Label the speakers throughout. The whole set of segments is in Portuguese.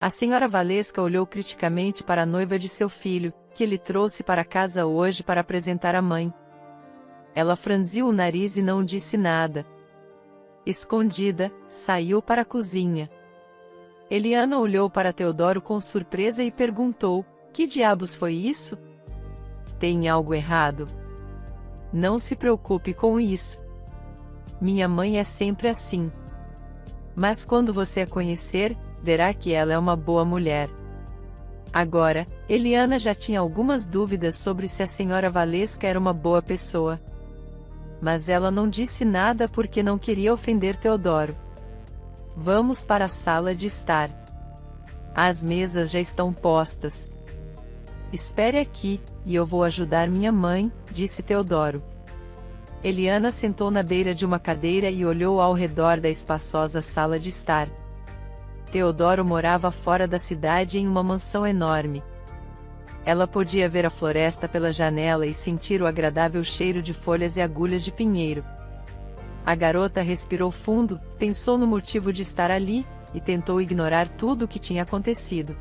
Speaker 1: A senhora Valesca olhou criticamente para a noiva de seu filho, que ele trouxe para casa hoje para apresentar à mãe. Ela franziu o nariz e não disse nada. Escondida, saiu para a cozinha. Eliana olhou para Teodoro com surpresa e perguntou: que diabos foi isso? Tem algo errado? Não se preocupe com isso. Minha mãe é sempre assim. Mas quando você a conhecer, verá que ela é uma boa mulher. Agora, Eliana já tinha algumas dúvidas sobre se a senhora Valesca era uma boa pessoa. Mas ela não disse nada porque não queria ofender Teodoro. Vamos para a sala de estar. As mesas já estão postas. Espere aqui, e eu vou ajudar minha mãe, disse Teodoro. Eliana sentou na beira de uma cadeira e olhou ao redor da espaçosa sala de estar. Teodoro morava fora da cidade em uma mansão enorme. Ela podia ver a floresta pela janela e sentir o agradável cheiro de folhas e agulhas de pinheiro. A garota respirou fundo, pensou no motivo de estar ali, e tentou ignorar tudo o que tinha acontecido.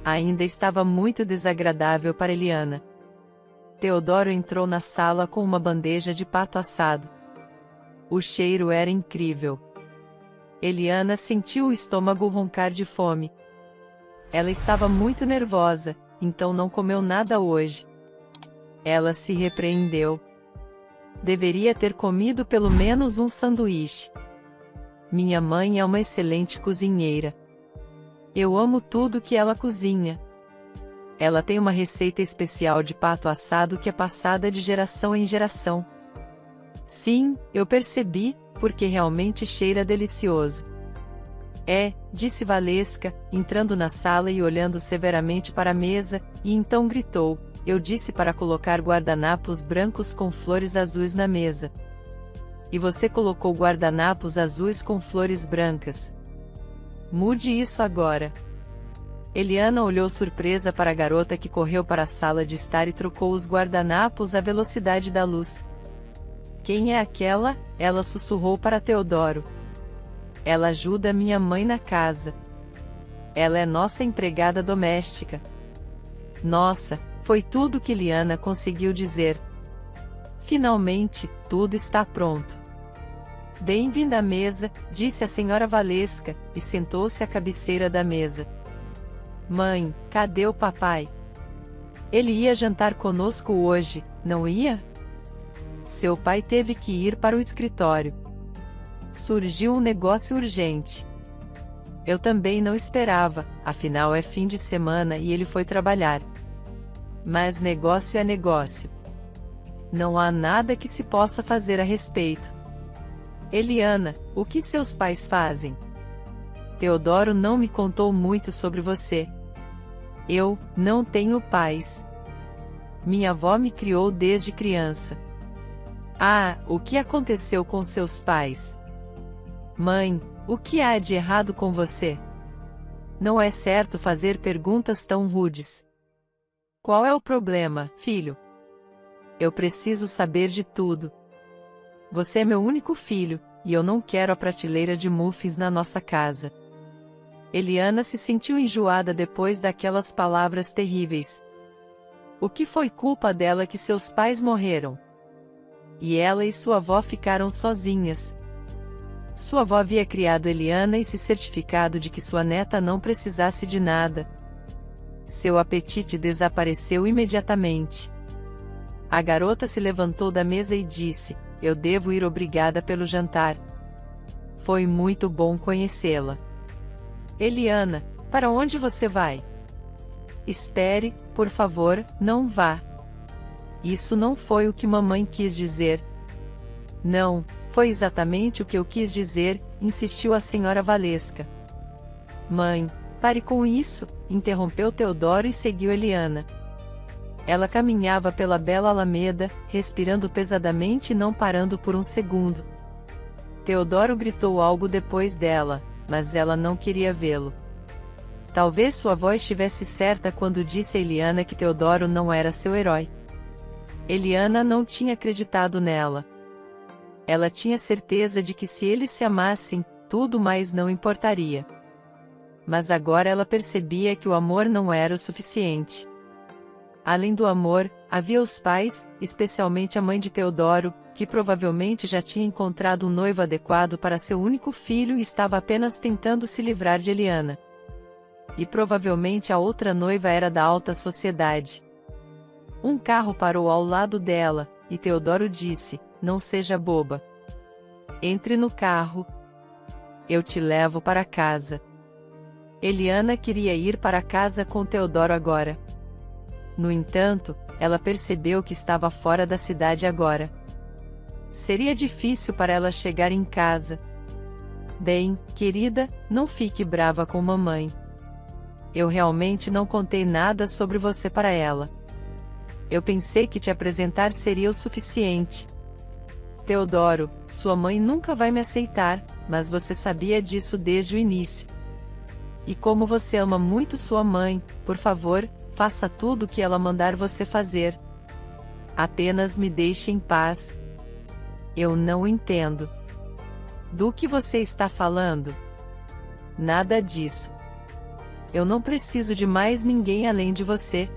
Speaker 1: Ainda estava muito desagradável para Eliana. Teodoro entrou na sala com uma bandeja de pato assado. O cheiro era incrível. Eliana sentiu o estômago roncar de fome. Ela estava muito nervosa, então não comeu nada hoje. Ela se repreendeu. Deveria ter comido pelo menos um sanduíche. Minha mãe é uma excelente cozinheira. Eu amo tudo que ela cozinha. Ela tem uma receita especial de pato assado que é passada de geração em geração. Sim, eu percebi, porque realmente cheira delicioso. É, disse Valesca, entrando na sala e olhando severamente para a mesa, e então gritou: eu disse para colocar guardanapos brancos com flores azuis na mesa. E você colocou guardanapos azuis com flores brancas. Mude isso agora. Eliana olhou surpresa para a garota que correu para a sala de estar e trocou os guardanapos à velocidade da luz. Quem é aquela? Ela sussurrou para Teodoro. Ela ajuda minha mãe na casa. Ela é nossa empregada doméstica. Nossa, foi tudo que Eliana conseguiu dizer. Finalmente, tudo está pronto. Bem-vinda à mesa, disse a senhora Valesca, e sentou-se à cabeceira da mesa. Mãe, cadê o papai? Ele ia jantar conosco hoje, não ia? Seu pai teve que ir para o escritório. Surgiu um negócio urgente. Eu também não esperava, afinal é fim de semana e ele foi trabalhar. Mas negócio é negócio. Não há nada que se possa fazer a respeito. Eliana, o que seus pais fazem? Teodoro não me contou muito sobre você. Eu não tenho pais. Minha avó me criou desde criança. Ah, o que aconteceu com seus pais? Mãe, o que há de errado com você? Não é certo fazer perguntas tão rudes. Qual é o problema, filho? Eu preciso saber de tudo. Você é meu único filho, e eu não quero a prateleira de muffins na nossa casa. Eliana se sentiu enjoada depois daquelas palavras terríveis. O que foi culpa dela que seus pais morreram? E ela e sua avó ficaram sozinhas. Sua avó havia criado Eliana e se certificado de que sua neta não precisasse de nada. Seu apetite desapareceu imediatamente. A garota se levantou da mesa e disse: eu devo ir, obrigada pelo jantar. Foi muito bom conhecê-la. Eliana, para onde você vai? Espere, por favor, não vá. Isso não foi o que mamãe quis dizer. Não, foi exatamente o que eu quis dizer, insistiu a senhora Valesca. Mãe, pare com isso, interrompeu Teodoro e seguiu Eliana. Ela caminhava pela bela alameda, respirando pesadamente e não parando por um segundo. Teodoro gritou algo depois dela, mas ela não queria vê-lo. Talvez sua avó estivesse certa quando disse a Eliana que Teodoro não era seu herói. Eliana não tinha acreditado nela. Ela tinha certeza de que se eles se amassem, tudo mais não importaria. Mas agora ela percebia que o amor não era o suficiente. Além do amor, havia os pais, especialmente a mãe de Teodoro, que provavelmente já tinha encontrado um noivo adequado para seu único filho e estava apenas tentando se livrar de Eliana. E provavelmente a outra noiva era da alta sociedade. Um carro parou ao lado dela, e Teodoro disse: "Não seja boba. Entre no carro. Eu te levo para casa." Eliana queria ir para casa com Teodoro agora. No entanto, ela percebeu que estava fora da cidade agora. Seria difícil para ela chegar em casa. "Bem, querida, não fique brava com mamãe. Eu realmente não contei nada sobre você para ela. Eu pensei que te apresentar seria o suficiente. Teodoro, sua mãe nunca vai me aceitar, mas você sabia disso desde o início. E como você ama muito sua mãe, por favor, faça tudo o que ela mandar você fazer. Apenas me deixe em paz." "Eu não entendo. Do que você está falando?" "Nada disso. Eu não preciso de mais ninguém além de você.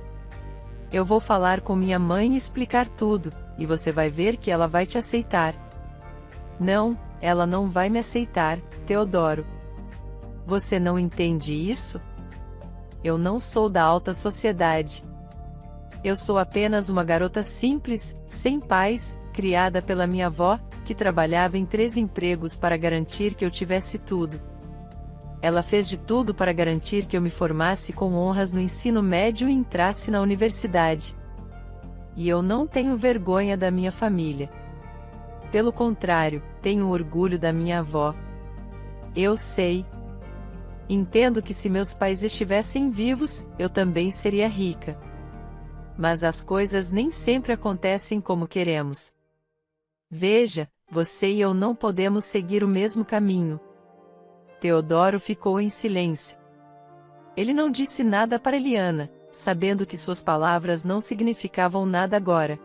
Speaker 1: Eu vou falar com minha mãe e explicar tudo, e você vai ver que ela vai te aceitar." "Não, ela não vai me aceitar, Teodoro. Você não entende isso? Eu não sou da alta sociedade. Eu sou apenas uma garota simples, sem pais, criada pela minha avó, que trabalhava em 3 empregos para garantir que eu tivesse tudo. Ela fez de tudo para garantir que eu me formasse com honras no ensino médio e entrasse na universidade. E eu não tenho vergonha da minha família. Pelo contrário, tenho orgulho da minha avó. Eu sei. Entendo que se meus pais estivessem vivos, eu também seria rica. Mas as coisas nem sempre acontecem como queremos. Veja, você e eu não podemos seguir o mesmo caminho." Teodoro ficou em silêncio. Ele não disse nada para Eliana, sabendo que suas palavras não significavam nada agora.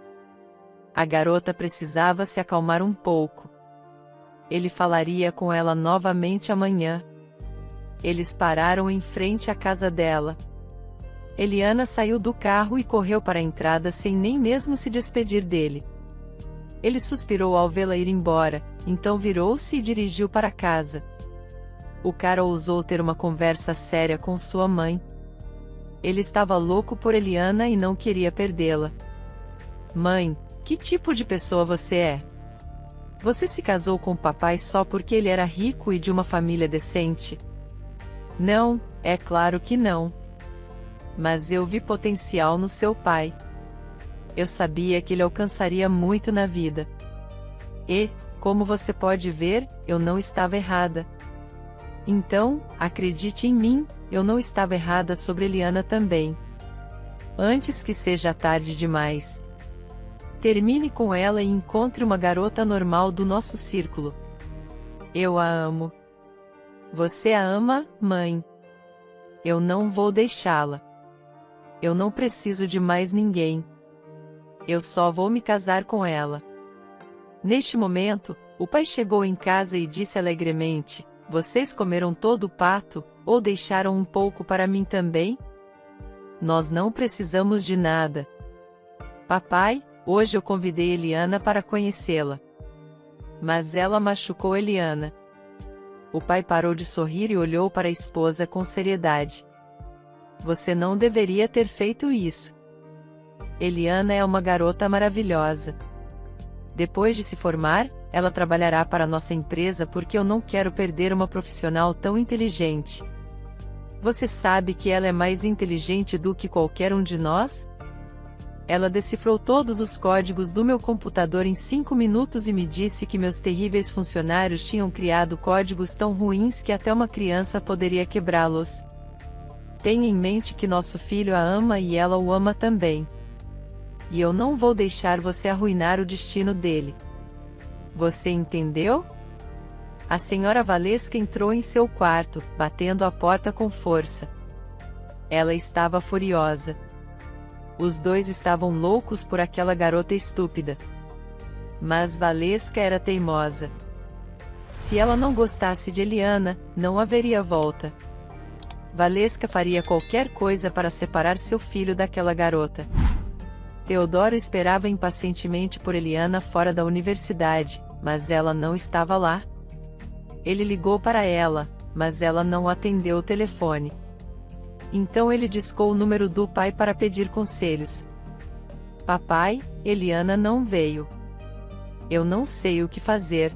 Speaker 1: A garota precisava se acalmar um pouco. Ele falaria com ela novamente amanhã. Eles pararam em frente à casa dela. Eliana saiu do carro e correu para a entrada sem nem mesmo se despedir dele. Ele suspirou ao vê-la ir embora, então virou-se e dirigiu para casa. O cara ousou ter uma conversa séria com sua mãe. Ele estava louco por Eliana e não queria perdê-la. "Mãe, que tipo de pessoa você é? Você se casou com o papai só porque ele era rico e de uma família decente?" "Não, é claro que não. Mas eu vi potencial no seu pai. Eu sabia que ele alcançaria muito na vida. E, como você pode ver, eu não estava errada. Então, acredite em mim, eu não estava errada sobre Eliana também. Antes que seja tarde demais. Termine com ela e encontre uma garota normal do nosso círculo. Eu a amo. Você a ama, mãe? Eu não vou deixá-la. Eu não preciso de mais ninguém. Eu só vou me casar com ela." Neste momento, o pai chegou em casa e disse alegremente: "Vocês comeram todo o pato, ou deixaram um pouco para mim também? Nós não precisamos de nada. Papai, hoje eu convidei Eliana para conhecê-la. Mas ela machucou Eliana." O pai parou de sorrir e olhou para a esposa com seriedade. "Você não deveria ter feito isso. Eliana é uma garota maravilhosa. Depois de se formar, ela trabalhará para nossa empresa porque eu não quero perder uma profissional tão inteligente. Você sabe que ela é mais inteligente do que qualquer um de nós? Ela decifrou todos os códigos do meu computador em 5 minutos e me disse que meus terríveis funcionários tinham criado códigos tão ruins que até uma criança poderia quebrá-los. Tenha em mente que nosso filho a ama e ela o ama também. E eu não vou deixar você arruinar o destino dele. Você entendeu?" A senhora Valesca entrou em seu quarto, batendo a porta com força. Ela estava furiosa. Os dois estavam loucos por aquela garota estúpida. Mas Valesca era teimosa. Se ela não gostasse de Eliana, não haveria volta. Valesca faria qualquer coisa para separar seu filho daquela garota. Teodoro esperava impacientemente por Eliana fora da universidade, mas ela não estava lá. Ele ligou para ela, mas ela não atendeu o telefone. Então ele discou o número do pai para pedir conselhos. Papai, Eliana não veio. Eu não sei o que fazer.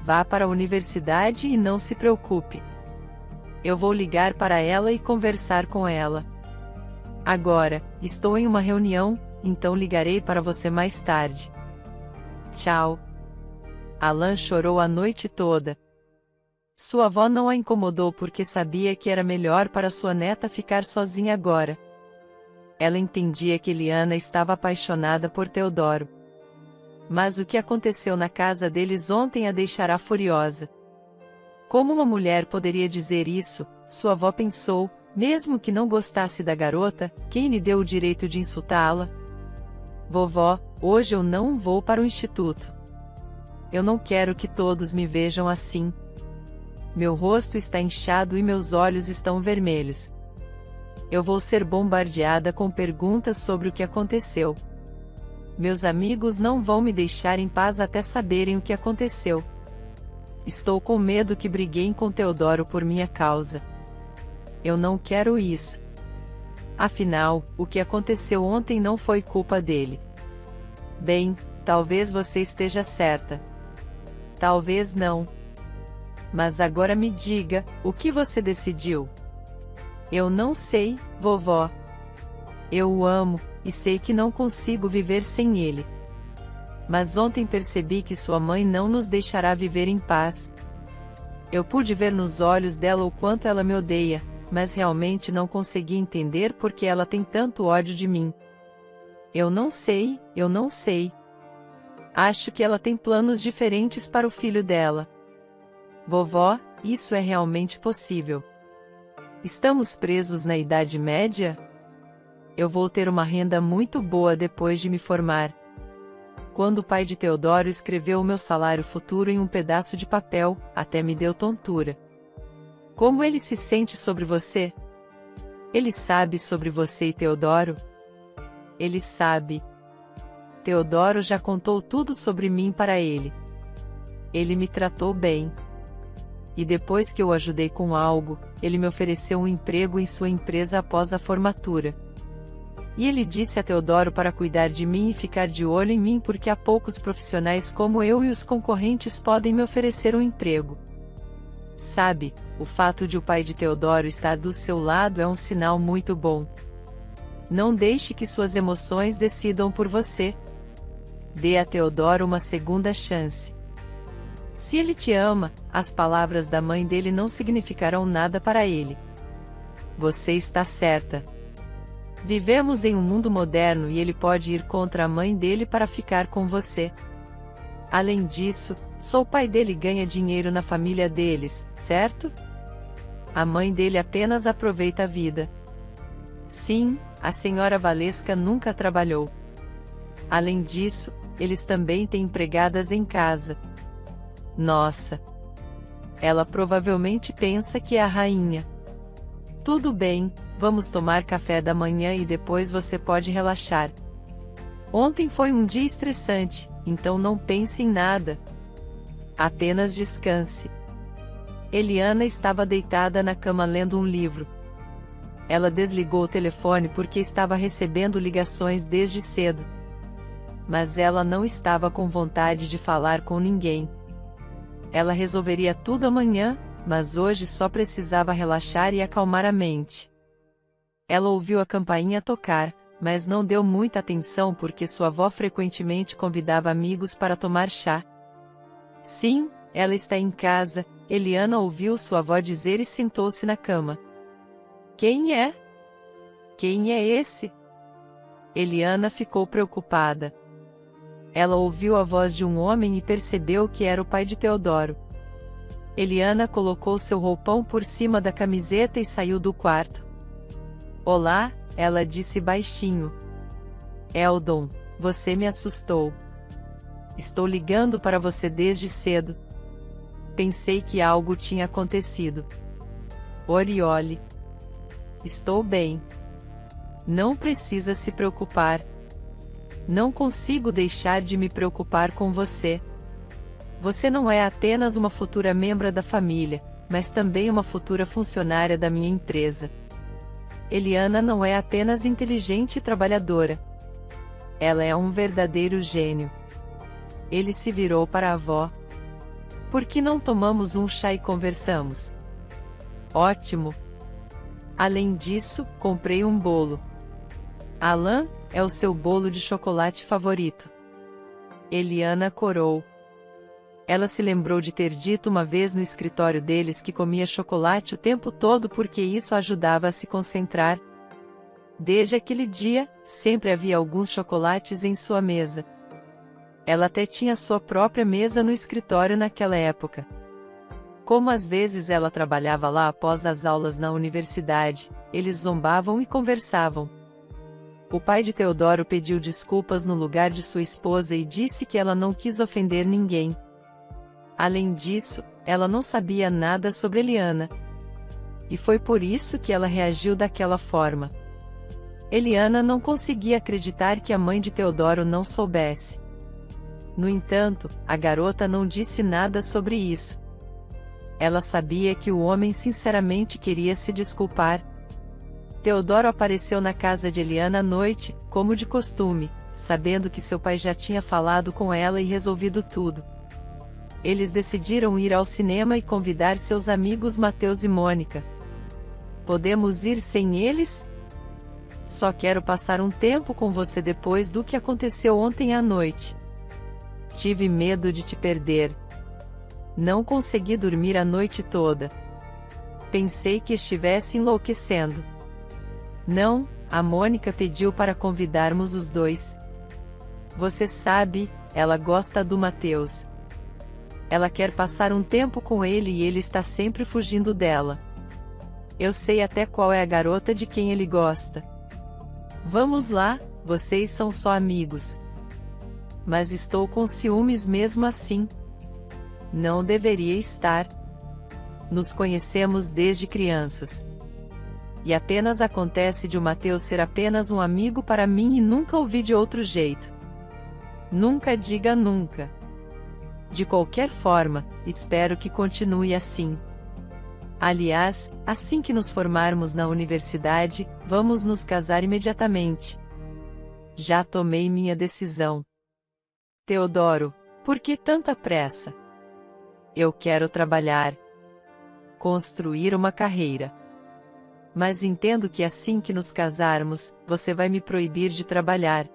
Speaker 1: Vá para a universidade e não se preocupe. Eu vou ligar para ela e conversar com ela. Agora, estou em uma reunião, então ligarei para você mais tarde. Tchau. Alan chorou a noite toda. Sua avó não a incomodou porque sabia que era melhor para sua neta ficar sozinha agora. Ela entendia que Eliana estava apaixonada por Teodoro. Mas o que aconteceu na casa deles ontem a deixará furiosa. Como uma mulher poderia dizer isso? Sua avó pensou, mesmo que não gostasse da garota, quem lhe deu o direito de insultá-la? Vovó, hoje eu não vou para o instituto. Eu não quero que todos me vejam assim. Meu rosto está inchado e meus olhos estão vermelhos. Eu vou ser bombardeada com perguntas sobre o que aconteceu. Meus amigos não vão me deixar em paz até saberem o que aconteceu. Estou com medo que briguem com Teodoro por minha causa. Eu não quero isso. Afinal, o que aconteceu ontem não foi culpa dele. Bem, talvez você esteja certa. Talvez não. Mas agora me diga, o que você decidiu? Eu não sei, vovó. Eu o amo, e sei que não consigo viver sem ele. Mas ontem percebi que sua mãe não nos deixará viver em paz. Eu pude ver nos olhos dela o quanto ela me odeia, mas realmente não consegui entender por que ela tem tanto ódio de mim. Eu não sei. Acho que ela tem planos diferentes para o filho dela. Vovó, isso é realmente possível. Estamos presos na Idade Média? Eu vou ter uma renda muito boa depois de me formar. Quando o pai de Teodoro escreveu o meu salário futuro em um pedaço de papel, até me deu tontura. Como ele se sente sobre você? Ele sabe sobre você e Teodoro? Ele sabe. Teodoro já contou tudo sobre mim para ele. Ele me tratou bem. E depois que eu ajudei com algo, ele me ofereceu um emprego em sua empresa após a formatura. E ele disse a Teodoro para cuidar de mim e ficar de olho em mim porque há poucos profissionais como eu e os concorrentes podem me oferecer um emprego. Sabe, o fato de o pai de Teodoro estar do seu lado é um sinal muito bom. Não deixe que suas emoções decidam por você. Dê a Teodoro uma segunda chance. Se ele te ama, as palavras da mãe dele não significarão nada para ele. Você está certa. Vivemos em um mundo moderno e ele pode ir contra a mãe dele para ficar com você. Além disso, só o pai dele ganha dinheiro na família deles, certo? A mãe dele apenas aproveita a vida. Sim, a senhora Valesca nunca trabalhou. Além disso, eles também têm empregadas em casa. Nossa! Ela provavelmente pensa que é a rainha. Tudo bem, vamos tomar café da manhã e depois você pode relaxar. Ontem foi um dia estressante, então não pense em nada. Apenas descanse. Eliana estava deitada na cama lendo um livro. Ela desligou o telefone porque estava recebendo ligações desde cedo. Mas ela não estava com vontade de falar com ninguém. Ela resolveria tudo amanhã, mas hoje só precisava relaxar e acalmar a mente. Ela ouviu a campainha tocar, mas não deu muita atenção porque sua avó frequentemente convidava amigos para tomar chá. Sim, ela está em casa, Eliana ouviu sua avó dizer e sentou-se na cama. Quem é? Quem é esse? Eliana ficou preocupada. Ela ouviu a voz de um homem e percebeu que era o pai de Teodoro. Eliana colocou seu roupão por cima da camiseta e saiu do quarto. Olá, ela disse baixinho. Eldon, você me assustou. Estou ligando para você desde cedo. Pensei que algo tinha acontecido. Oriole. estou bem. Não precisa se preocupar. Não consigo deixar de me preocupar com você. Você não é apenas uma futura membra da família, mas também uma futura funcionária da minha empresa. Eliana não é apenas inteligente e trabalhadora. Ela é um verdadeiro gênio. Ele se virou para a avó. Por que não tomamos um chá e conversamos? Ótimo! Além disso, comprei um bolo. Alan, é o seu bolo de chocolate favorito. Eliana corou. Ela se lembrou de ter dito uma vez no escritório deles que comia chocolate o tempo todo porque isso ajudava a se concentrar. Desde aquele dia, sempre havia alguns chocolates em sua mesa. Ela até tinha sua própria mesa no escritório naquela época. Como às vezes ela trabalhava lá após as aulas na universidade, eles zombavam e conversavam. O pai de Teodoro pediu desculpas no lugar de sua esposa e disse que ela não quis ofender ninguém. Além disso, ela não sabia nada sobre Eliana. E foi por isso que ela reagiu daquela forma. Eliana não conseguia acreditar que a mãe de Teodoro não soubesse. No entanto, a garota não disse nada sobre isso. Ela sabia que o homem sinceramente queria se desculpar. Teodoro apareceu na casa de Eliana à noite, como de costume, sabendo que seu pai já tinha falado com ela e resolvido tudo. Eles decidiram ir ao cinema e convidar seus amigos Mateus e Mônica. Podemos ir sem eles? Só quero passar um tempo com você depois do que aconteceu ontem à noite. Tive medo de te perder. Não consegui dormir a noite toda. Pensei que estivesse enlouquecendo. Não, a Mônica pediu para convidarmos os dois. Você sabe, ela gosta do Mateus. Ela quer passar um tempo com ele e ele está sempre fugindo dela. Eu sei até qual é a garota de quem ele gosta. Vamos lá, vocês são só amigos. Mas estou com ciúmes mesmo assim. Não deveria estar. Nos conhecemos desde crianças. E apenas acontece de o Mateus ser apenas um amigo para mim e nunca ouvi de outro jeito. Nunca diga nunca. De qualquer forma, espero que continue assim. Aliás, assim que nos formarmos na universidade, vamos nos casar imediatamente. Já tomei minha decisão. Teodoro, por que tanta pressa? Eu quero trabalhar. Construir uma carreira. Mas entendo que assim que nos casarmos, você vai me proibir de trabalhar.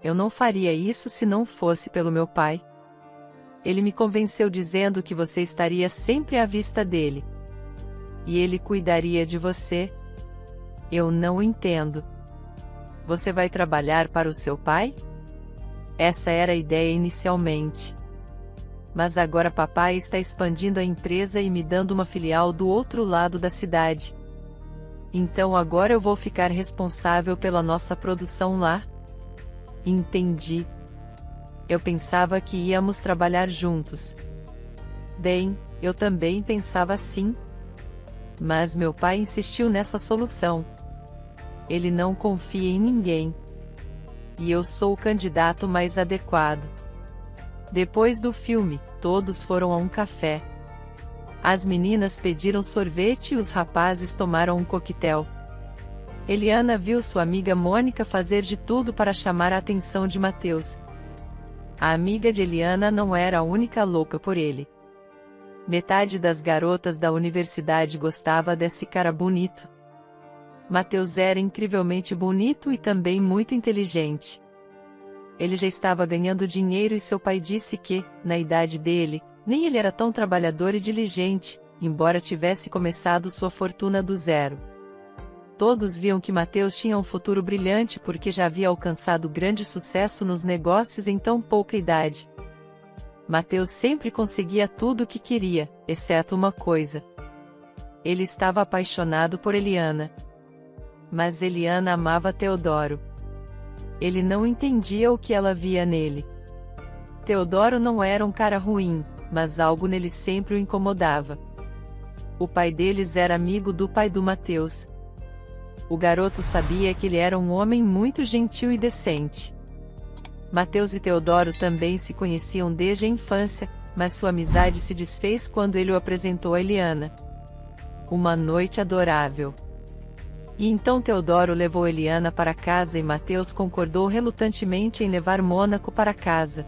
Speaker 1: Eu não faria isso se não fosse pelo meu pai. Ele me convenceu dizendo que você estaria sempre à vista dele. E ele cuidaria de você. Eu não entendo. Você vai trabalhar para o seu pai? Essa era a ideia inicialmente. Mas agora papai está expandindo a empresa e me dando uma filial do outro lado da cidade. Então agora eu vou ficar responsável pela nossa produção lá? Entendi. Eu pensava que íamos trabalhar juntos. Bem, eu também pensava assim. Mas meu pai insistiu nessa solução. Ele não confia em ninguém. E eu sou o candidato mais adequado. Depois do filme, todos foram a um café. As meninas pediram sorvete e os rapazes tomaram um coquetel. Eliana viu sua amiga Mônica fazer de tudo para chamar a atenção de Mateus. A amiga de Eliana não era a única louca por ele. Metade das garotas da universidade gostava desse cara bonito. Mateus era incrivelmente bonito e também muito inteligente. Ele já estava ganhando dinheiro e seu pai disse que, na idade dele, nem ele era tão trabalhador e diligente, embora tivesse começado sua fortuna do zero. Todos viam que Mateus tinha um futuro brilhante porque já havia alcançado grande sucesso nos negócios em tão pouca idade. Mateus sempre conseguia tudo o que queria, exceto uma coisa. Ele estava apaixonado por Eliana. Mas Eliana amava Teodoro. Ele não entendia o que ela via nele. Teodoro não era um cara ruim, mas algo nele sempre o incomodava. O pai deles era amigo do pai do Mateus. O garoto sabia que ele era um homem muito gentil e decente. Mateus e Teodoro também se conheciam desde a infância, mas sua amizade se desfez quando ele o apresentou a Eliana. Uma noite adorável. E então Teodoro levou Eliana para casa e Mateus concordou relutantemente em levar Mônaco para casa.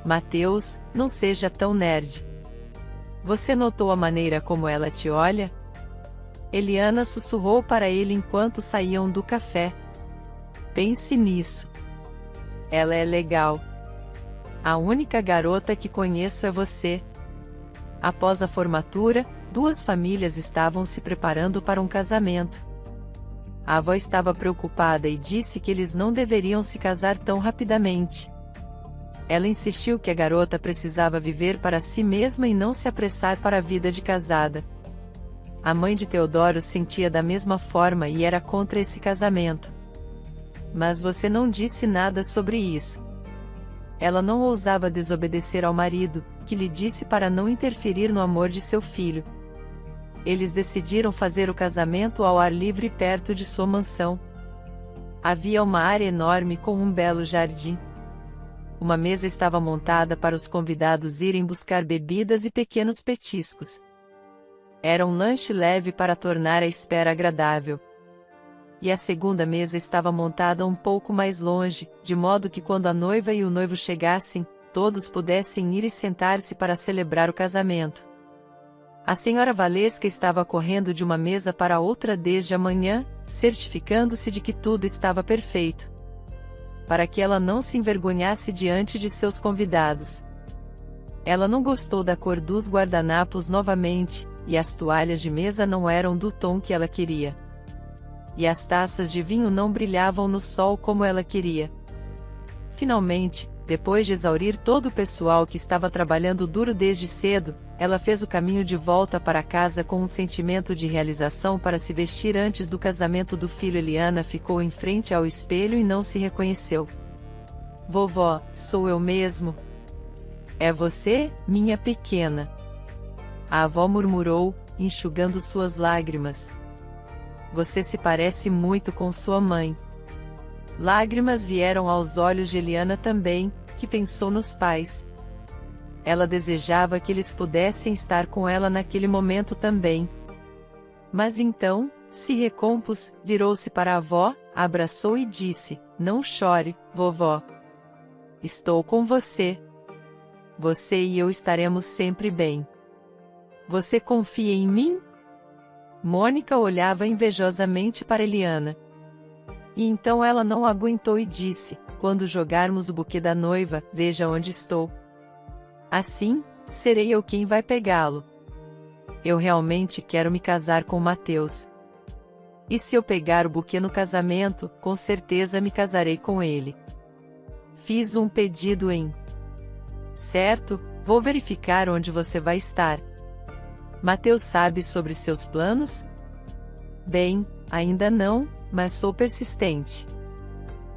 Speaker 1: Mateus, não seja tão nerd. Você notou a maneira como ela te olha? Eliana sussurrou para ele enquanto saíam do café. Pense nisso. Ela é legal. A única garota que conheço é você. Após a formatura, duas famílias estavam se preparando para um casamento. A avó estava preocupada e disse que eles não deveriam se casar tão rapidamente. Ela insistiu que a garota precisava viver para si mesma e não se apressar para a vida de casada. A mãe de Teodoro sentia da mesma forma e era contra esse casamento. Mas você não disse nada sobre isso. Ela não ousava desobedecer ao marido, que lhe disse para não interferir no amor de seu filho. Eles decidiram fazer o casamento ao ar livre perto de sua mansão. Havia uma área enorme com um belo jardim. Uma mesa estava montada para os convidados irem buscar bebidas e pequenos petiscos. Era um lanche leve para tornar a espera agradável. E a segunda mesa estava montada um pouco mais longe, de modo que quando a noiva e o noivo chegassem, todos pudessem ir e sentar-se para celebrar o casamento. A senhora Valesca estava correndo de uma mesa para outra desde a manhã, certificando-se de que tudo estava perfeito, para que ela não se envergonhasse diante de seus convidados. Ela não gostou da cor dos guardanapos novamente, e as toalhas de mesa não eram do tom que ela queria. E as taças de vinho não brilhavam no sol como ela queria. Finalmente, depois de exaurir todo o pessoal que estava trabalhando duro desde cedo, ela fez o caminho de volta para casa com um sentimento de realização para se vestir antes do casamento do filho. Eliana ficou em frente ao espelho e não se reconheceu. Vovó, sou eu mesmo? É você, minha pequena? A avó murmurou, enxugando suas lágrimas. Você se parece muito com sua mãe. Lágrimas vieram aos olhos de Eliana também, que pensou nos pais. Ela desejava que eles pudessem estar com ela naquele momento também. Mas então, se recompôs, virou-se para a avó, a abraçou e disse: Não chore, vovó. Estou com você. Você e eu estaremos sempre bem. Você confia em mim? Mônica olhava invejosamente para Eliana. E então ela não aguentou e disse: Quando jogarmos o buquê da noiva, veja onde estou. Assim, serei eu quem vai pegá-lo. Eu realmente quero me casar com Mateus. E se eu pegar o buquê no casamento, com certeza me casarei com ele. Fiz um pedido em. Certo, vou verificar onde você vai estar. Mateus sabe sobre seus planos? Bem, ainda não, mas sou persistente.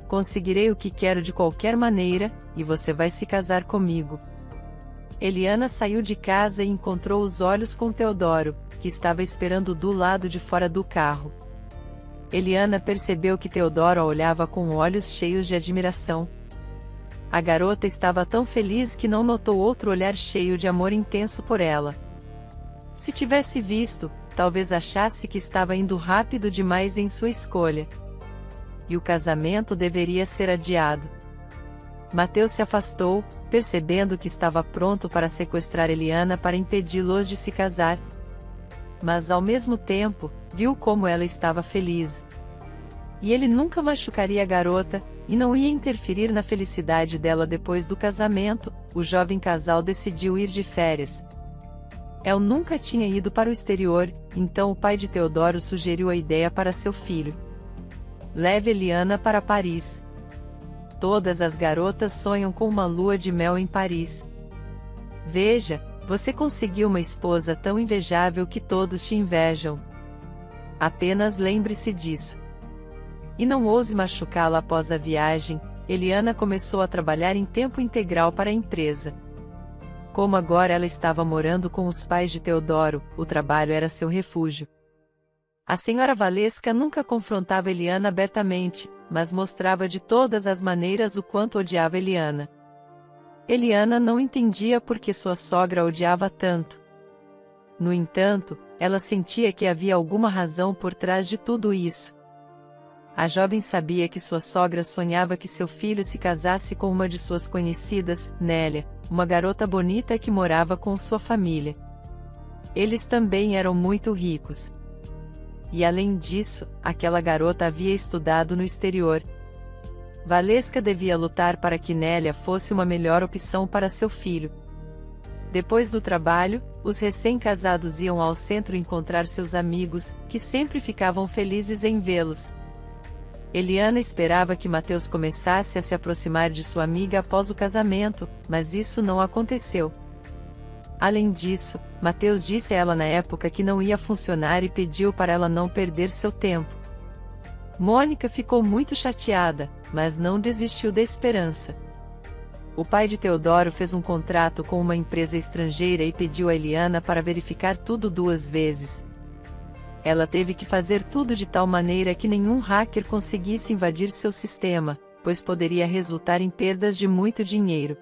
Speaker 1: Conseguirei o que quero de qualquer maneira, e você vai se casar comigo. Eliana saiu de casa e encontrou os olhos com Teodoro, que estava esperando do lado de fora do carro. Eliana percebeu que Teodoro a olhava com olhos cheios de admiração. A garota estava tão feliz que não notou outro olhar cheio de amor intenso por ela. Se tivesse visto, talvez achasse que estava indo rápido demais em sua escolha. E o casamento deveria ser adiado. Mateus se afastou, percebendo que estava pronto para sequestrar Eliana para impedi-los de se casar. Mas ao mesmo tempo, viu como ela estava feliz. E ele nunca machucaria a garota, e não ia interferir na felicidade dela depois do casamento. O jovem casal decidiu ir de férias. El nunca tinha ido para o exterior, então o pai de Teodoro sugeriu a ideia para seu filho. Leve Eliana para Paris. Todas as garotas sonham com uma lua de mel em Paris. Veja, você conseguiu uma esposa tão invejável que todos te invejam. Apenas lembre-se disso. E não ouse machucá-la após a viagem. Eliana começou a trabalhar em tempo integral para a empresa. Como agora ela estava morando com os pais de Teodoro, o trabalho era seu refúgio. A senhora Valesca nunca confrontava Eliana abertamente, mas mostrava de todas as maneiras o quanto odiava Eliana. Eliana não entendia por que sua sogra a odiava tanto. No entanto, ela sentia que havia alguma razão por trás de tudo isso. A jovem sabia que sua sogra sonhava que seu filho se casasse com uma de suas conhecidas, Nélia, uma garota bonita que morava com sua família. Eles também eram muito ricos. E além disso, aquela garota havia estudado no exterior. Valesca devia lutar para que Nélia fosse uma melhor opção para seu filho. Depois do trabalho, os recém-casados iam ao centro encontrar seus amigos, que sempre ficavam felizes em vê-los. Eliana esperava que Mateus começasse a se aproximar de sua amiga após o casamento, mas isso não aconteceu. Além disso, Mateus disse a ela na época que não ia funcionar e pediu para ela não perder seu tempo. Mônica ficou muito chateada, mas não desistiu da esperança. O pai de Teodoro fez um contrato com uma empresa estrangeira e pediu a Eliana para verificar tudo 2 vezes. Ela teve que fazer tudo de tal maneira que nenhum hacker conseguisse invadir seu sistema, pois poderia resultar em perdas de muito dinheiro.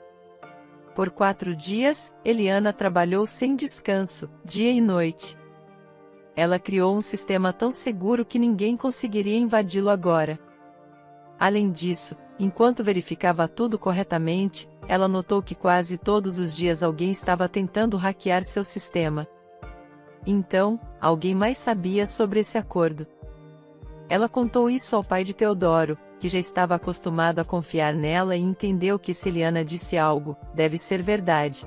Speaker 1: Por 4 dias, Eliana trabalhou sem descanso, dia e noite. Ela criou um sistema tão seguro que ninguém conseguiria invadi-lo agora. Além disso, enquanto verificava tudo corretamente, ela notou que quase todos os dias alguém estava tentando hackear seu sistema. Então, alguém mais sabia sobre esse acordo. Ela contou isso ao pai de Teodoro, que já estava acostumado a confiar nela e entendeu que se Eliana disse algo, deve ser verdade.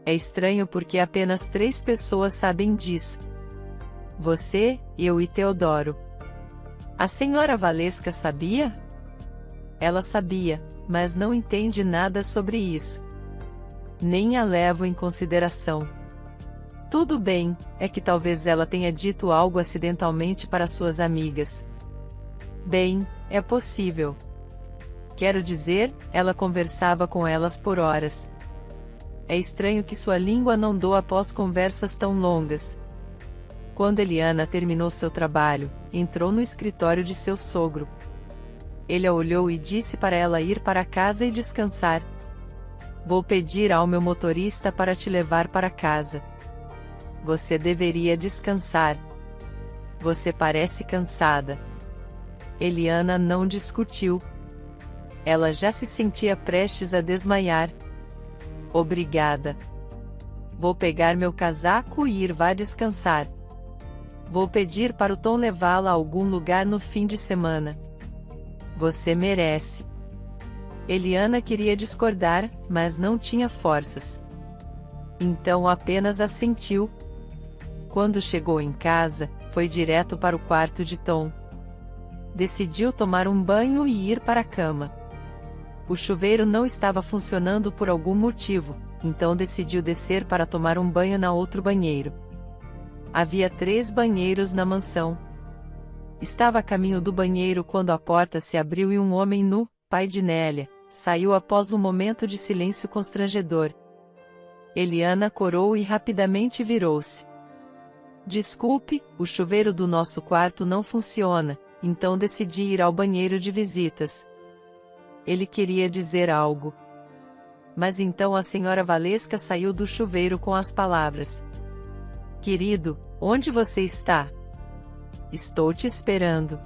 Speaker 1: É estranho porque apenas 3 pessoas sabem disso. Você, eu e Teodoro. A senhora Valesca sabia? Ela sabia, mas não entende nada sobre isso. Nem a levo em consideração. Tudo bem, é que talvez ela tenha dito algo acidentalmente para suas amigas. Bem, é possível. Quero dizer, ela conversava com elas por horas. É estranho que sua língua não doa após conversas tão longas. Quando Eliana terminou seu trabalho, entrou no escritório de seu sogro. Ele a olhou e disse para ela ir para casa e descansar. Vou pedir ao meu motorista para te levar para casa. Você deveria descansar. Você parece cansada. Eliana não discutiu. Ela já se sentia prestes a desmaiar. Obrigada. Vou pegar meu casaco e ir vá descansar. Vou pedir para o Tom levá-la a algum lugar no fim de semana. Você merece. Eliana queria discordar, mas não tinha forças. Então apenas assentiu. Quando chegou em casa, foi direto para o quarto de Tom. Decidiu tomar um banho e ir para a cama. O chuveiro não estava funcionando por algum motivo, então decidiu descer para tomar um banho na outro banheiro. Havia 3 banheiros na mansão. Estava a caminho do banheiro quando a porta se abriu e um homem nu, pai de Nélia, saiu após um momento de silêncio constrangedor. Eliana corou e rapidamente virou-se. Desculpe, o chuveiro do nosso quarto não funciona, então decidi ir ao banheiro de visitas. Ele queria dizer algo. Mas então a senhora Valesca saiu do chuveiro com as palavras: Querido, onde você está? Estou te esperando.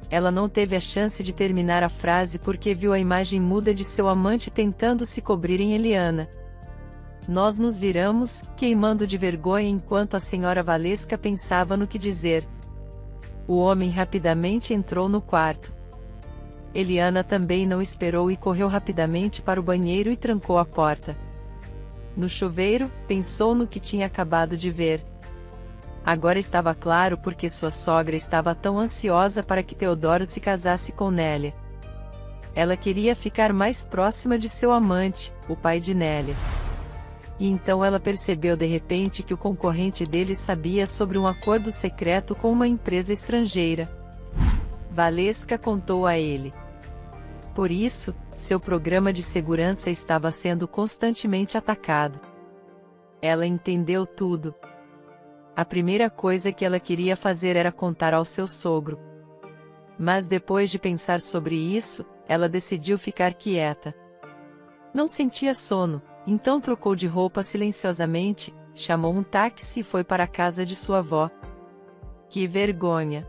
Speaker 1: Ela não teve a chance de terminar a frase porque viu a imagem muda de seu amante tentando se cobrir em Eliana. Nós nos viramos, queimando de vergonha enquanto a senhora Valesca pensava no que dizer. O homem rapidamente entrou no quarto. Eliana também não esperou e correu rapidamente para o banheiro e trancou a porta. No chuveiro, pensou no que tinha acabado de ver. Agora estava claro porque sua sogra estava tão ansiosa para que Teodoro se casasse com Nélia. Ela queria ficar mais próxima de seu amante, o pai de Nélia. E então ela percebeu de repente que o concorrente dele sabia sobre um acordo secreto com uma empresa estrangeira. Valesca contou a ele. Por isso, seu programa de segurança estava sendo constantemente atacado. Ela entendeu tudo. A primeira coisa que ela queria fazer era contar ao seu sogro. Mas depois de pensar sobre isso, ela decidiu ficar quieta. Não sentia sono, então trocou de roupa silenciosamente, chamou um táxi e foi para a casa de sua avó. Que vergonha!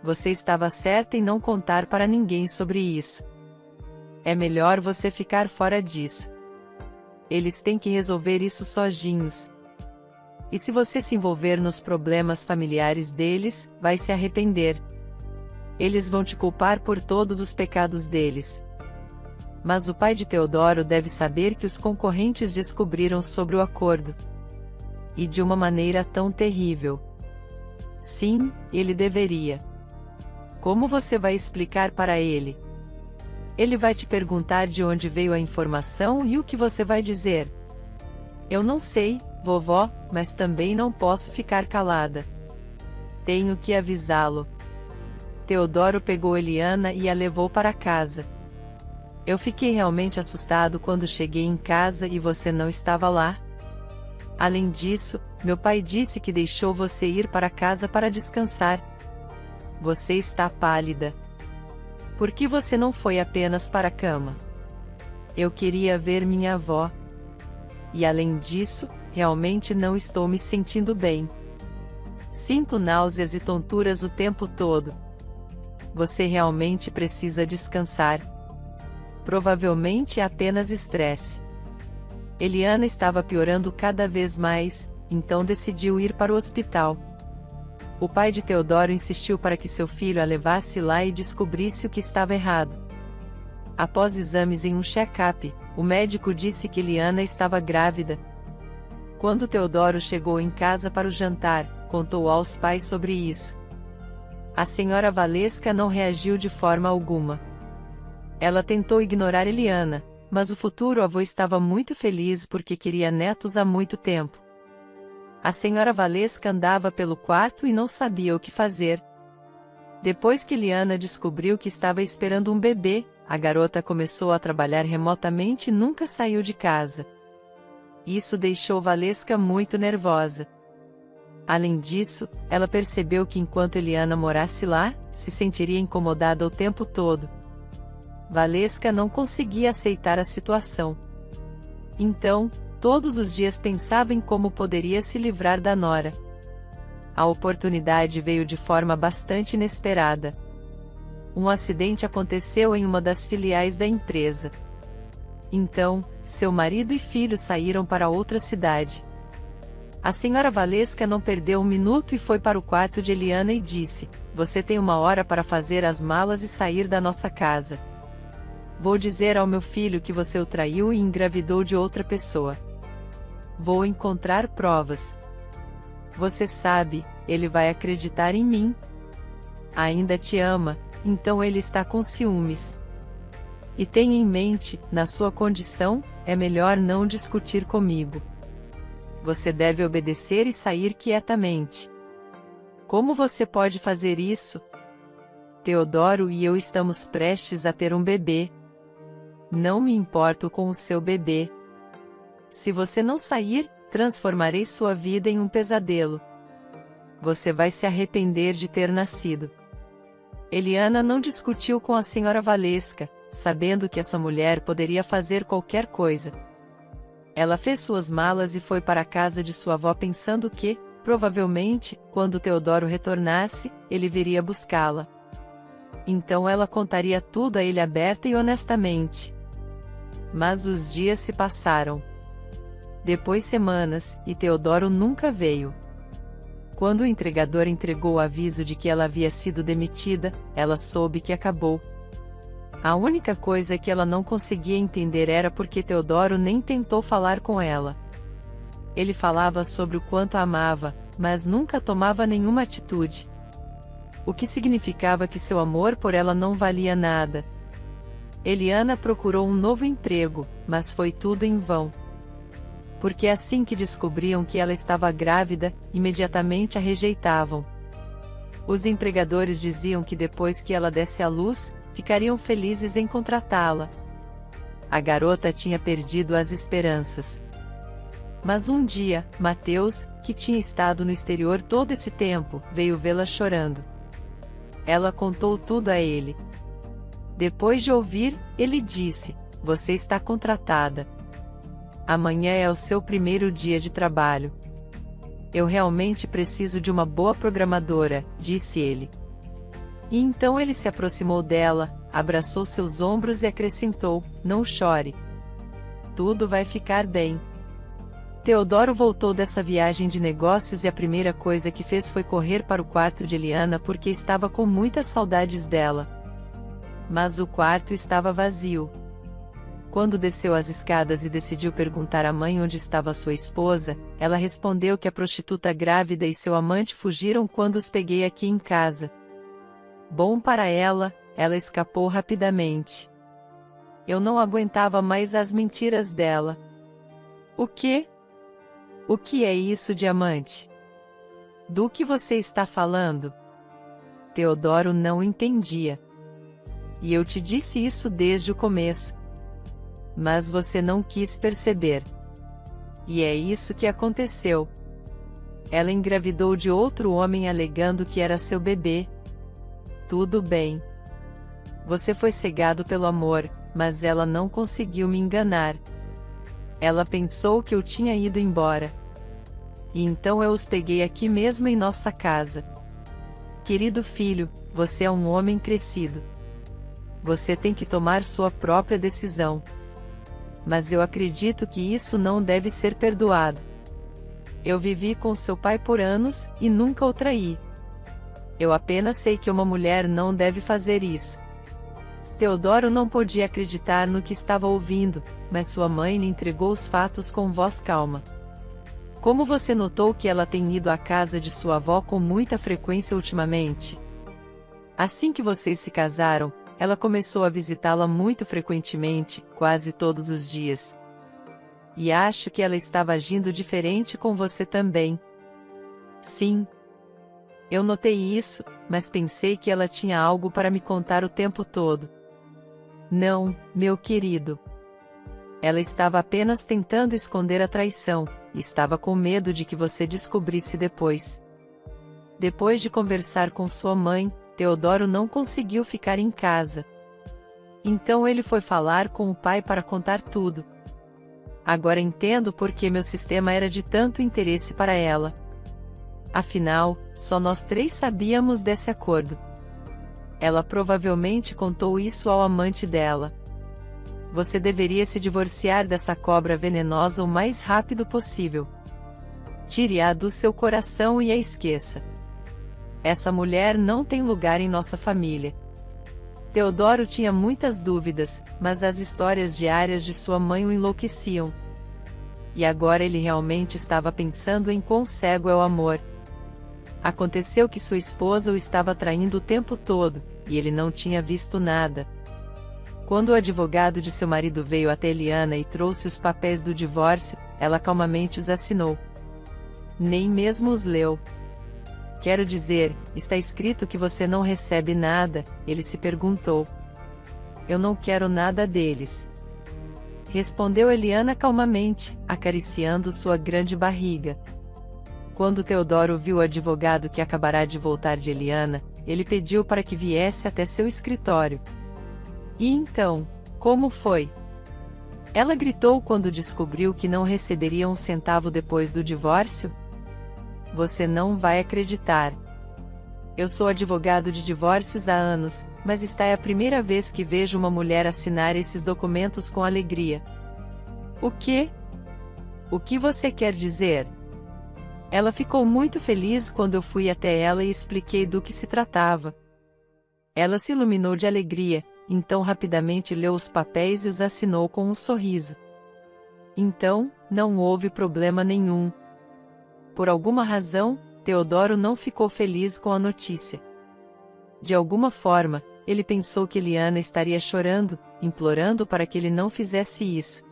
Speaker 1: Você estava certa em não contar para ninguém sobre isso. É melhor você ficar fora disso. Eles têm que resolver isso sozinhos. E se você se envolver nos problemas familiares deles, vai se arrepender. Eles vão te culpar por todos os pecados deles. Mas o pai de Teodoro deve saber que os concorrentes descobriram sobre o acordo. E de uma maneira tão terrível. Sim, ele deveria. Como você vai explicar para ele? Ele vai te perguntar de onde veio a informação e o que você vai dizer. Eu não sei, vovó, mas também não posso ficar calada. Tenho que avisá-lo. Teodoro pegou Eliana e a levou para casa. Eu fiquei realmente assustado quando cheguei em casa e você não estava lá. Além disso, meu pai disse que deixou você ir para casa para descansar. Você está pálida. Por que você não foi apenas para a cama? Eu queria ver minha avó. E além disso, realmente não estou me sentindo bem. Sinto náuseas e tonturas o tempo todo. Você realmente precisa descansar. Provavelmente é apenas estresse. Eliana estava piorando cada vez mais, então decidiu ir para o hospital. O pai de Teodoro insistiu para que seu filho a levasse lá e descobrisse o que estava errado. Após exames em um check-up, o médico disse que Eliana estava grávida. Quando Teodoro chegou em casa para o jantar, contou aos pais sobre isso. A senhora Valesca não reagiu de forma alguma. Ela tentou ignorar Eliana, mas o futuro avô estava muito feliz porque queria netos há muito tempo. A senhora Valesca andava pelo quarto e não sabia o que fazer. Depois que Eliana descobriu que estava esperando um bebê, a garota começou a trabalhar remotamente e nunca saiu de casa. Isso deixou Valesca muito nervosa. Além disso, ela percebeu que enquanto Eliana morasse lá, se sentiria incomodada o tempo todo. Valesca não conseguia aceitar a situação. Então, todos os dias pensava em como poderia se livrar da nora. A oportunidade veio de forma bastante inesperada. Um acidente aconteceu em uma das filiais da empresa. Então, seu marido e filho saíram para outra cidade. A senhora Valesca não perdeu um minuto e foi para o quarto de Eliana e disse: "Você tem 1 hora para fazer as malas e sair da nossa casa. Vou dizer ao meu filho que você o traiu e engravidou de outra pessoa. Vou encontrar provas. Você sabe, ele vai acreditar em mim. Ainda te ama, então ele está com ciúmes. E tenha em mente, na sua condição, é melhor não discutir comigo. Você deve obedecer e sair quietamente. Como você pode fazer isso? Teodoro e eu estamos prestes a ter um bebê. Não me importo com o seu bebê. Se você não sair, transformarei sua vida em um pesadelo. Você vai se arrepender de ter nascido." Eliana não discutiu com a senhora Valesca, sabendo que essa mulher poderia fazer qualquer coisa. Ela fez suas malas e foi para a casa de sua avó pensando que, provavelmente, quando Teodoro retornasse, ele viria buscá-la. Então ela contaria tudo a ele aberta e honestamente. Mas os dias se passaram. Depois semanas, e Teodoro nunca veio. Quando o entregador entregou o aviso de que ela havia sido demitida, ela soube que acabou. A única coisa que ela não conseguia entender era porque Teodoro nem tentou falar com ela. Ele falava sobre o quanto a amava, mas nunca tomava nenhuma atitude. O que significava que seu amor por ela não valia nada. Eliana procurou um novo emprego, mas foi tudo em vão. Porque assim que descobriam que ela estava grávida, imediatamente a rejeitavam. Os empregadores diziam que depois que ela desse à luz, ficariam felizes em contratá-la. A garota tinha perdido as esperanças. Mas um dia, Mateus, que tinha estado no exterior todo esse tempo, veio vê-la chorando. Ela contou tudo a ele. Depois de ouvir, ele disse: "Você está contratada. Amanhã é o seu primeiro dia de trabalho." "Eu realmente preciso de uma boa programadora", disse ele. E então ele se aproximou dela, abraçou seus ombros e acrescentou: "Não chore. Tudo vai ficar bem." Teodoro voltou dessa viagem de negócios e a primeira coisa que fez foi correr para o quarto de Eliana porque estava com muitas saudades dela. Mas o quarto estava vazio. Quando desceu as escadas e decidiu perguntar à mãe onde estava sua esposa, ela respondeu que a prostituta grávida e seu amante fugiram quando os peguei aqui em casa. Bom para ela, ela escapou rapidamente. Eu não aguentava mais as mentiras dela. "O quê? O que é isso de amante? Do que você está falando?" Teodoro não entendia. "E eu te disse isso desde o começo. Mas você não quis perceber. E é isso que aconteceu. Ela engravidou de outro homem alegando que era seu bebê. Tudo bem. Você foi cegado pelo amor, mas ela não conseguiu me enganar. Ela pensou que eu tinha ido embora. E então eu os peguei aqui mesmo em nossa casa. Querido filho, você é um homem crescido. Você tem que tomar sua própria decisão. Mas eu acredito que isso não deve ser perdoado. Eu vivi com seu pai por anos, e nunca o traí. Eu apenas sei que uma mulher não deve fazer isso." Teodoro não podia acreditar no que estava ouvindo, mas sua mãe lhe entregou os fatos com voz calma. "Como você notou que ela tem ido à casa de sua avó com muita frequência ultimamente? Assim que vocês se casaram, ela começou a visitá-la muito frequentemente, quase todos os dias. E acho que ela estava agindo diferente com você também." "Sim. Eu notei isso, mas pensei que ela tinha algo para me contar o tempo todo." "Não, meu querido. Ela estava apenas tentando esconder a traição, e estava com medo de que você descobrisse depois." Depois de conversar com sua mãe, Teodoro não conseguiu ficar em casa. Então ele foi falar com o pai para contar tudo. "Agora entendo por que meu sistema era de tanto interesse para ela. Afinal, só nós três sabíamos desse acordo. Ela provavelmente contou isso ao amante dela. Você deveria se divorciar dessa cobra venenosa o mais rápido possível. Tire-a do seu coração e a esqueça. Essa mulher não tem lugar em nossa família." Teodoro tinha muitas dúvidas, mas as histórias diárias de sua mãe o enlouqueciam. E agora ele realmente estava pensando em quão cego é o amor. Aconteceu que sua esposa o estava traindo o tempo todo, e ele não tinha visto nada. Quando o advogado de seu marido veio até Eliana e trouxe os papéis do divórcio, ela calmamente os assinou. Nem mesmo os leu. "Quero dizer, está escrito que você não recebe nada?" ele se perguntou. "Eu não quero nada deles." Respondeu Eliana calmamente, acariciando sua grande barriga. Quando Teodoro viu o advogado que acabará de voltar de Eliana, ele pediu para que viesse até seu escritório. "E então, como foi?" Ela gritou quando descobriu que não receberia um centavo depois do divórcio. "Você não vai acreditar. Eu sou advogado de divórcios há anos, mas esta é a primeira vez que vejo uma mulher assinar esses documentos com alegria." "O quê? O que você quer dizer?" Ela ficou muito feliz quando eu fui até ela e expliquei do que se tratava. Ela se iluminou de alegria, então rapidamente leu os papéis e os assinou com um sorriso. Então, não houve problema nenhum. Por alguma razão, Teodoro não ficou feliz com a notícia. De alguma forma, ele pensou que Eliana estaria chorando, implorando para que ele não fizesse isso.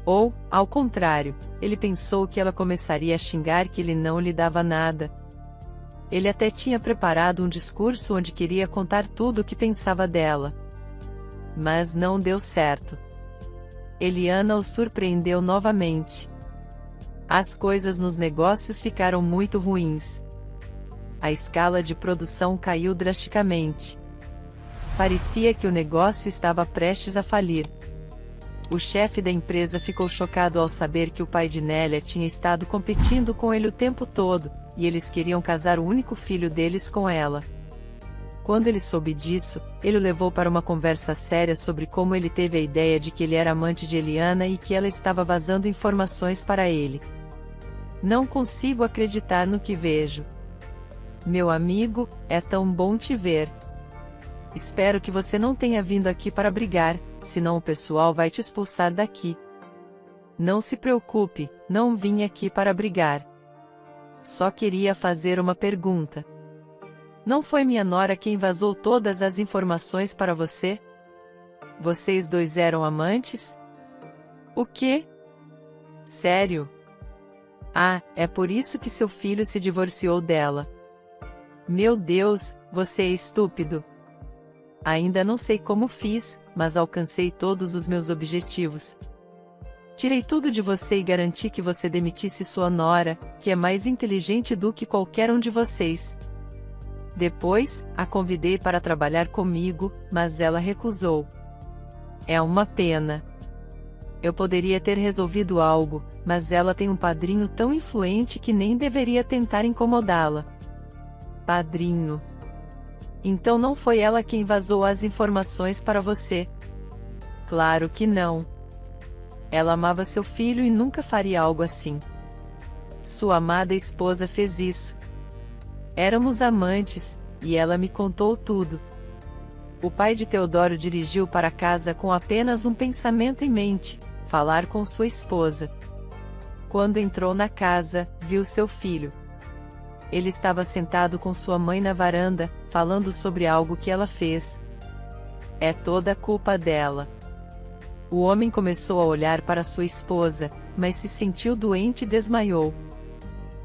Speaker 1: Ou, ao contrário, ele pensou que ela começaria a xingar que ele não lhe dava nada. Ele até tinha preparado um discurso onde queria contar tudo o que pensava dela. Mas não deu certo. Eliana o surpreendeu novamente. As coisas nos negócios ficaram muito ruins. A escala de produção caiu drasticamente. Parecia que o negócio estava prestes a falir. O chefe da empresa ficou chocado ao saber que o pai de Nélia tinha estado competindo com ele o tempo todo, e eles queriam casar o único filho deles com ela. Quando ele soube disso, ele o levou para uma conversa séria sobre como ele teve a ideia de que ele era amante de Eliana e que ela estava vazando informações para ele. Não consigo acreditar no que vejo. Meu amigo, é tão bom te ver. Espero que você não tenha vindo aqui para brigar, senão o pessoal vai te expulsar daqui. Não se preocupe, não vim aqui para brigar. Só queria fazer uma pergunta. Não foi minha nora quem vazou todas as informações para você? Vocês dois eram amantes? O quê? Sério? Ah, é por isso que seu filho se divorciou dela. Meu Deus, você é estúpido. Ainda não sei como fiz, mas alcancei todos os meus objetivos. Tirei tudo de você e garanti que você demitisse sua nora, que é mais inteligente do que qualquer um de vocês. Depois, a convidei para trabalhar comigo, mas ela recusou. É uma pena. Eu poderia ter resolvido algo, mas ela tem um padrinho tão influente que nem deveria tentar incomodá-la. Padrinho. Então não foi ela quem vazou as informações para você? Claro que não. Ela amava seu filho e nunca faria algo assim. Sua amada esposa fez isso. Éramos amantes, e ela me contou tudo. O pai de Teodoro dirigiu para casa com apenas um pensamento em mente: falar com sua esposa. Quando entrou na casa, viu seu filho. Ele estava sentado com sua mãe na varanda, falando sobre algo que ela fez. É toda culpa dela. O homem começou a olhar para sua esposa, mas se sentiu doente e desmaiou.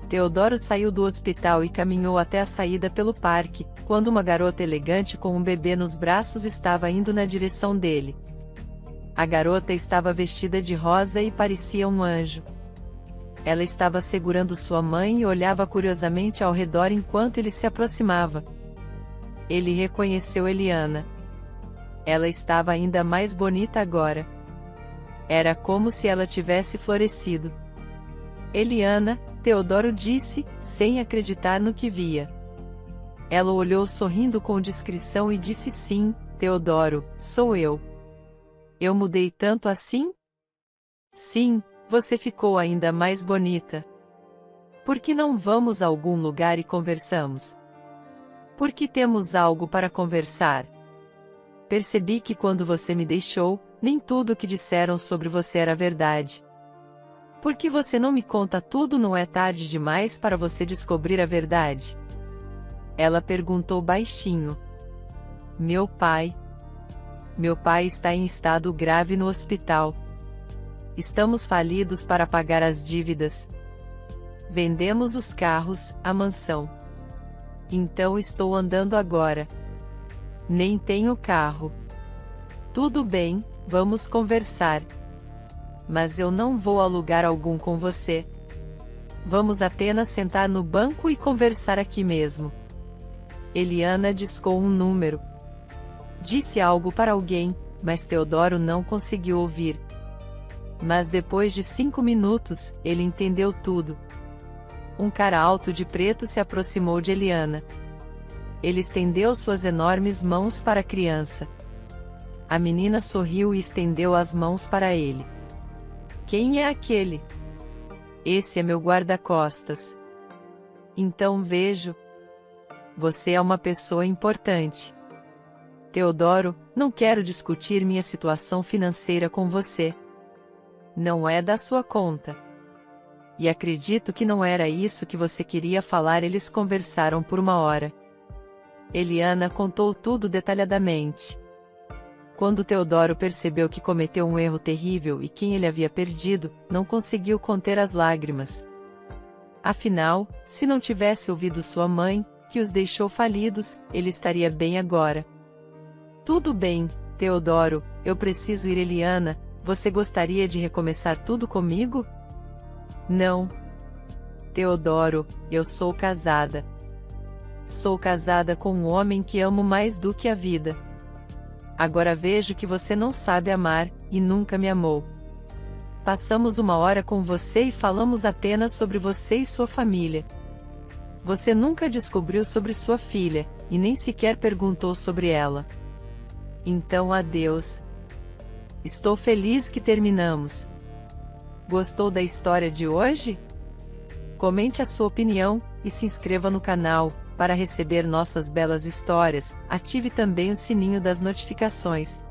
Speaker 1: Teodoro saiu do hospital e caminhou até a saída pelo parque, quando uma garota elegante com um bebê nos braços estava indo na direção dele. A garota estava vestida de rosa e parecia um anjo. Ela estava segurando sua mãe e olhava curiosamente ao redor enquanto ele se aproximava. Ele reconheceu Eliana. Ela estava ainda mais bonita agora. Era como se ela tivesse florescido. Eliana, Teodoro disse, sem acreditar no que via. Ela olhou sorrindo com discrição e disse: sim, Teodoro, sou eu. Eu mudei tanto assim? Sim, você ficou ainda mais bonita. Por que não vamos a algum lugar e conversamos? Porque temos algo para conversar. Percebi que quando você me deixou, nem tudo o que disseram sobre você era verdade. Por que você não me conta tudo? Não é tarde demais para você descobrir a verdade? Ela perguntou baixinho. Meu pai está em estado grave no hospital. Estamos falidos para pagar as dívidas. Vendemos os carros, a mansão. Então estou andando agora. Nem tenho carro. Tudo bem, vamos conversar. Mas eu não vou a lugar algum com você. Vamos apenas sentar no banco e conversar aqui mesmo. Eliana discou um número. Disse algo para alguém, mas Teodoro não conseguiu ouvir. Mas depois de 5 minutos, ele entendeu tudo. Um cara alto de preto se aproximou de Eliana. Ele estendeu suas enormes mãos para a criança. A menina sorriu e estendeu as mãos para ele. Quem é aquele? Esse é meu guarda-costas. Então vejo. Você é uma pessoa importante. Teodoro, não quero discutir minha situação financeira com você. Não é da sua conta. E acredito que não era isso que você queria falar. Eles conversaram por 1 hora. Eliana contou tudo detalhadamente. Quando Teodoro percebeu que cometeu um erro terrível e quem ele havia perdido, não conseguiu conter as lágrimas. Afinal, se não tivesse ouvido sua mãe, que os deixou falidos, ele estaria bem agora. Tudo bem, Teodoro, eu preciso ir. Eliana, você gostaria de recomeçar tudo comigo? Não. Teodoro, eu sou casada. Sou casada com um homem que amo mais do que a vida. Agora vejo que você não sabe amar, e nunca me amou. Passamos uma hora com você e falamos apenas sobre você e sua família. Você nunca descobriu sobre sua filha, e nem sequer perguntou sobre ela. Então adeus. Estou feliz que terminamos. Gostou da história de hoje? Comente a sua opinião, e se inscreva no canal, para receber nossas belas histórias. Ative também o sininho das notificações.